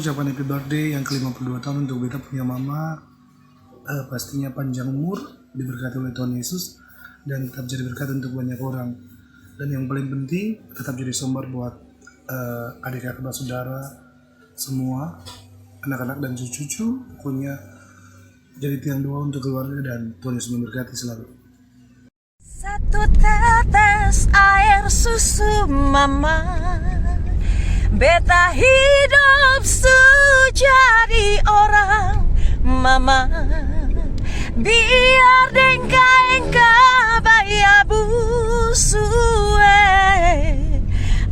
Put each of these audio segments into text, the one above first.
ucapan happy birthday yang ke-52 tahun untuk beta punya mama. Pastinya panjang umur, diberkati oleh Tuhan Yesus, dan tetap jadi berkat untuk banyak orang. Dan yang paling penting, tetap jadi sumber buat adik kakak saudara semua, anak-anak dan cucu-cucu. Pokoknya jadi tiang doa untuk keluarga, dan Tuhan Yesus memberkati selalu. Satu tetes air susu mama, beta hidup jadi orang mama. Biar dengka-engka baya busue,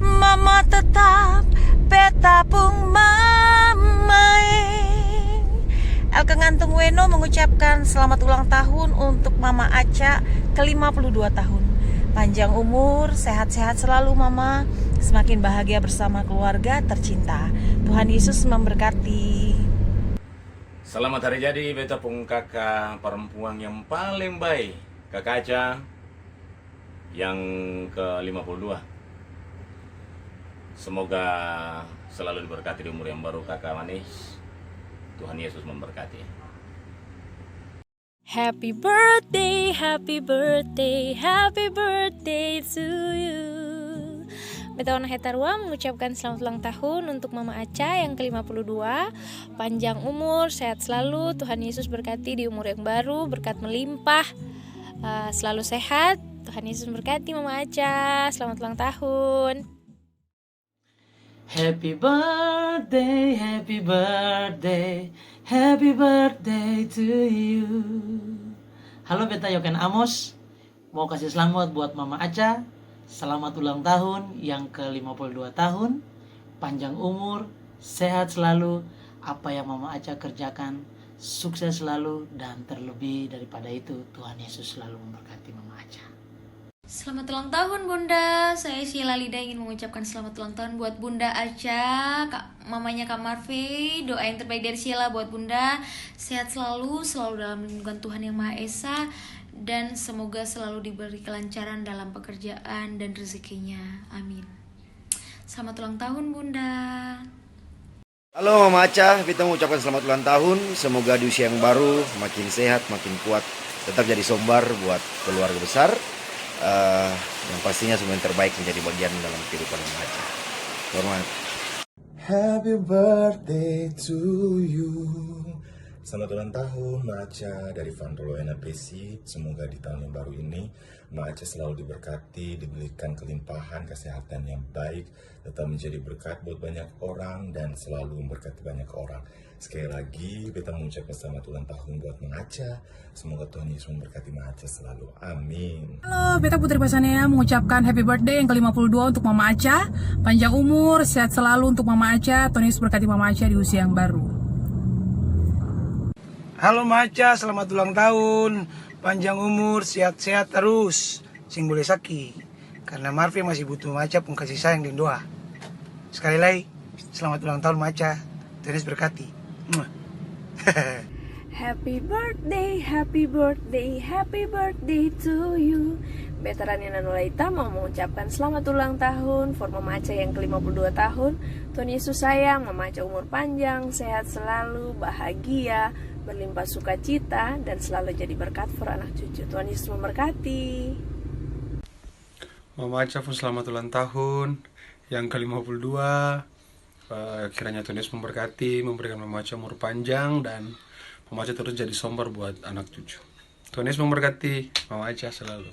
mama tetap beta pung mamae. Elke Ngantung Weno mengucapkan selamat ulang tahun untuk Mama Aca ke-52 tahun. Panjang umur, sehat-sehat selalu Mama, semakin bahagia bersama keluarga tercinta. Tuhan Yesus memberkati. Selamat hari jadi beta pung kakak perempuan yang paling baik, Kakak Aca yang ke-52. Semoga selalu diberkati di umur yang baru kakak manis. Tuhan Yesus memberkati. Happy birthday, happy birthday, happy birthday to you. Beta Ona Hetarua mengucapkan selamat ulang tahun untuk Mama Aca yang ke-52. Panjang umur, sehat selalu, Tuhan Yesus berkati di umur yang baru, berkat melimpah, selalu sehat. Tuhan Yesus berkati Mama Aca, selamat ulang tahun. Happy birthday, happy birthday, happy birthday to you. Halo, beta Yoken Amos. Mau kasih selamat buat Mama Aca. Selamat ulang tahun yang ke-52 tahun. Panjang umur, sehat selalu. Apa yang Mama Aca kerjakan, sukses selalu. Dan terlebih daripada itu, Tuhan Yesus selalu memberkati Mama Aca. Selamat ulang tahun Bunda. Saya Sheila Lida ingin mengucapkan selamat ulang tahun buat Bunda Aca, mamanya Kak Marve. Doa yang terbaik dari Sheila buat Bunda, sehat selalu dalam lindungan Tuhan Yang Maha Esa, dan semoga selalu diberi kelancaran dalam pekerjaan dan rezekinya. Amin. Selamat ulang tahun Bunda. Halo Mama Aca, kita mengucapkan selamat ulang tahun. Semoga di usia yang baru makin sehat, makin kuat, tetap jadi sumber buat keluarga besar. Yang pastinya semua yang terbaik menjadi bagian dalam kehidupan Mama Aca. Hormat. Happy birthday to you. Selamat ulang tahun Mama Aca dari Vandrolo NPC. Semoga di tahun yang baru ini Mama Aca selalu diberkati, diberikan kelimpahan kesehatan yang baik, tetap menjadi berkat buat banyak orang dan selalu memberkati banyak orang. Sekali lagi beta mengucapkan selamat ulang tahun buat Mama Aca. Semoga Tuhan Yesus memberkati Mama Aca selalu. Amin. Halo, beta Putri Pasanea mengucapkan happy birthday yang ke-52 untuk Mama Aca. Panjang umur, sehat selalu untuk Mama Aca. Tuhan Yesus berkati Mama Aca di usia yang baru. Halo Maca, selamat ulang tahun. Panjang umur, sehat-sehat terus. Sing boleh sakit. Karena Marve masih butuh Maca pun kasih sayang dan doa. Sekali lagi, selamat ulang tahun Maca. Tuhan Yesus berkati. Happy birthday, happy birthday, happy birthday to you. Beta Raniana Nulaita mau mengucapkan selamat ulang tahun for Mama Aca yang ke-52 tahun. Tuhan Yesus sayang, Mama Aca umur panjang, sehat selalu, bahagia, berlimpah sukacita, dan selalu jadi berkat for anak cucu. Tuhan Yesus memberkati. Mama Aca pun selamat ulang tahun yang ke-52. Kiranya Tuhan Yesus memberkati, memberikan Mama Aca umur panjang, dan Mama Aca terus jadi sumber buat anak cucu. Tuhan Yesus memberkati Mama Aca selalu.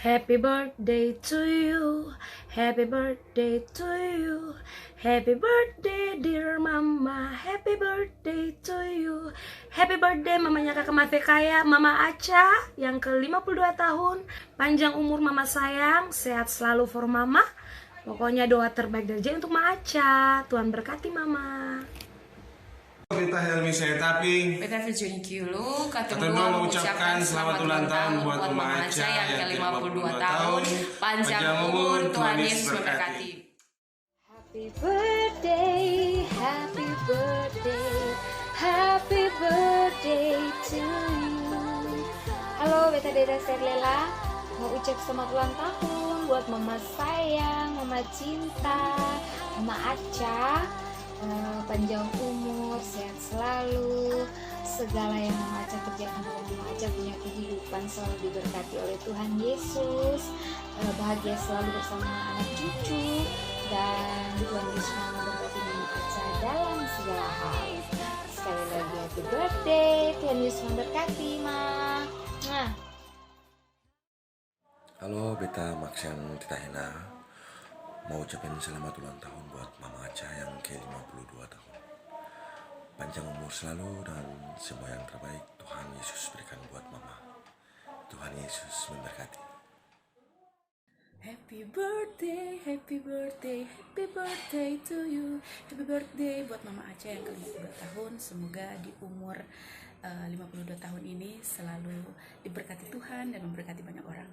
Happy birthday to you, happy birthday to you, happy birthday dear mama, happy birthday to you, happy birthday mamanya kakak Mate Kaya, Mama Aca yang ke-52 tahun, panjang umur mama sayang, sehat selalu for mama, pokoknya doa terbaik dari Jaya untuk Mama Aca, Tuhan berkati mama. Beta Helmi saya Taping. Beta Virginia Kiulu, Katundua mengucapkan selamat ulang tahun buat Mama Aca yang ke-52 tahun. Panjang umur, Tuhan Yesus memberkati. Happy birthday, happy birthday, happy birthday to you. Halo, Beta Deda Serlela, mau ucap selamat ulang tahun buat Mama sayang, Mama cinta, Mama Aca. panjang umur, sehat selalu, segala yang Mama Aca kerjakan dalam Mama Aca punya kehidupan selalu diberkati oleh Tuhan Yesus, bahagia selalu bersama anak cucu, dan Tuhan Yesus memberkati Mama Aca dalam segala hal. Sekali lagi happy birthday, Tuhan Yesus memberkati, Ma. Nah. Halo, beta Maxian Titahena. Mau ucapin selamat ulang tahun buat Mama Aca yang ke-52 tahun. Panjang umur selalu dan semua yang terbaik Tuhan Yesus berikan buat Mama. Tuhan Yesus memberkati. Happy birthday, happy birthday, happy birthday to you. Happy birthday buat Mama Aca yang ke-52 tahun. Semoga di umur 52 tahun ini selalu diberkati Tuhan dan memberkati banyak orang.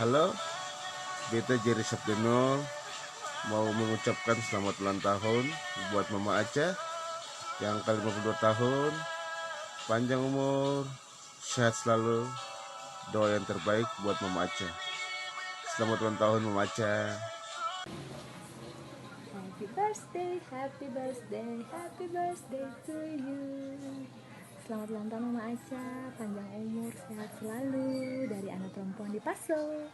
Halo, beta Jerry Sabdeno mau mengucapkan selamat ulang tahun buat Mama Aca yang ke-52 tahun. Panjang umur, sehat selalu, doa yang terbaik buat Mama Aca. Selamat ulang tahun Mama Aca. Happy birthday, happy birthday, happy birthday to you. Selamat ulang tahun Mama Aca, panjang umur, sehat selalu, dari anak perempuan di Paso.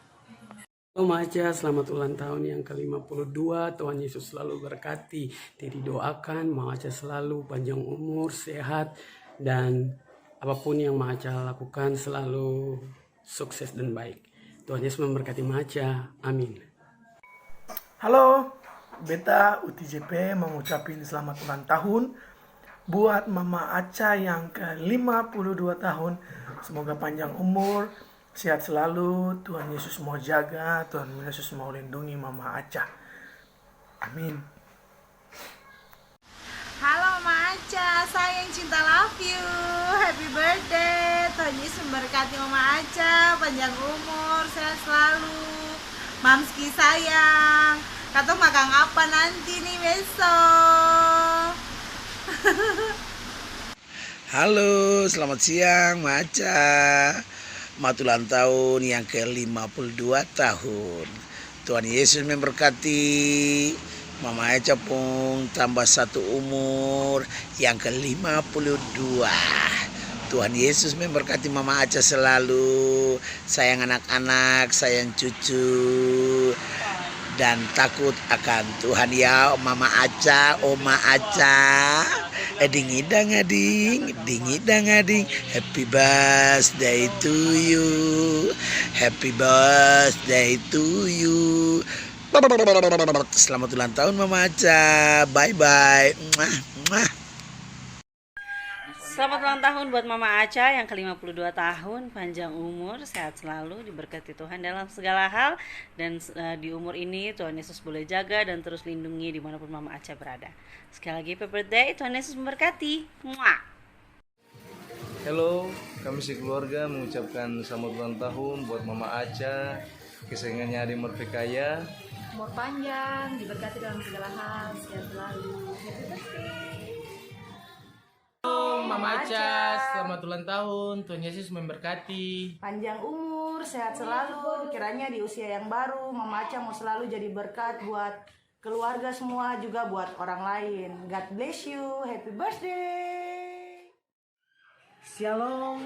Mama Aca, selamat ulang tahun yang ke-52. Tuhan Yesus selalu berkati. Jadi doakan Mama Aca selalu panjang umur, sehat, dan apapun yang Mama Aca lakukan selalu sukses dan baik. Tuhan Yesus memberkati Mama Aca. Amin. Halo, beta UTJP mengucapin selamat ulang tahun buat Mama Aca yang ke-52 tahun. Semoga panjang umur, sehat selalu, Tuhan Yesus mau jaga, Tuhan Yesus mau lindungi Mama Aca. Amin. Halo Mama Aca, sayang cinta love you. Happy birthday. Tuhan Yesus memberkati Mama Aca, panjang umur, sehat selalu. Mamski sayang, kata makan apa nanti nih besok? Halo, selamat siang Mama Aca. Selamat ulang tahun yang ke-52 tahun. Tuhan Yesus memberkati. Mama Aca pun tambah satu umur yang ke-52. Tuhan Yesus memberkati Mama Aca selalu. Sayang anak-anak, sayang cucu, dan takut akan Tuhan ya Mama Aca, Oma Aca. Ding-idang ading, ding-idang ading. Happy birthday to you. Happy birthday to you. Selamat ulang tahun Mama Aca. Bye-bye. Selamat ulang tahun buat Mama Aca yang ke-52 tahun, panjang umur, sehat selalu, diberkati Tuhan dalam segala hal, dan di umur ini Tuhan Yesus boleh jaga dan terus lindungi dimanapun Mama Aca berada. Sekali lagi happy birthday, Tuhan Yesus memberkati. Muah. Halo, kami sekeluarga mengucapkan selamat ulang tahun buat Mama Aca, kesayangannya Ade Merdekaya. Umur panjang, diberkati dalam segala hal, sehat selalu. Happy birthday. Mama Aca, selamat ulang tahun. Tuhan Yesus memberkati. Panjang umur, sehat selalu. Kiranya di usia yang baru, Mama Aca mau selalu jadi berkat buat keluarga semua, juga buat orang lain. God bless you. Happy birthday. Shalom.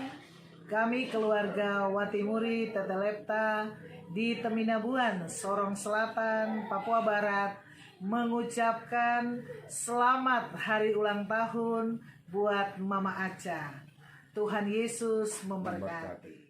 Kami keluarga Watimuri Tetelepta di Teminabuan, Sorong Selatan, Papua Barat mengucapkan selamat hari ulang tahun buat Mama Aca. Tuhan Yesus memberkati.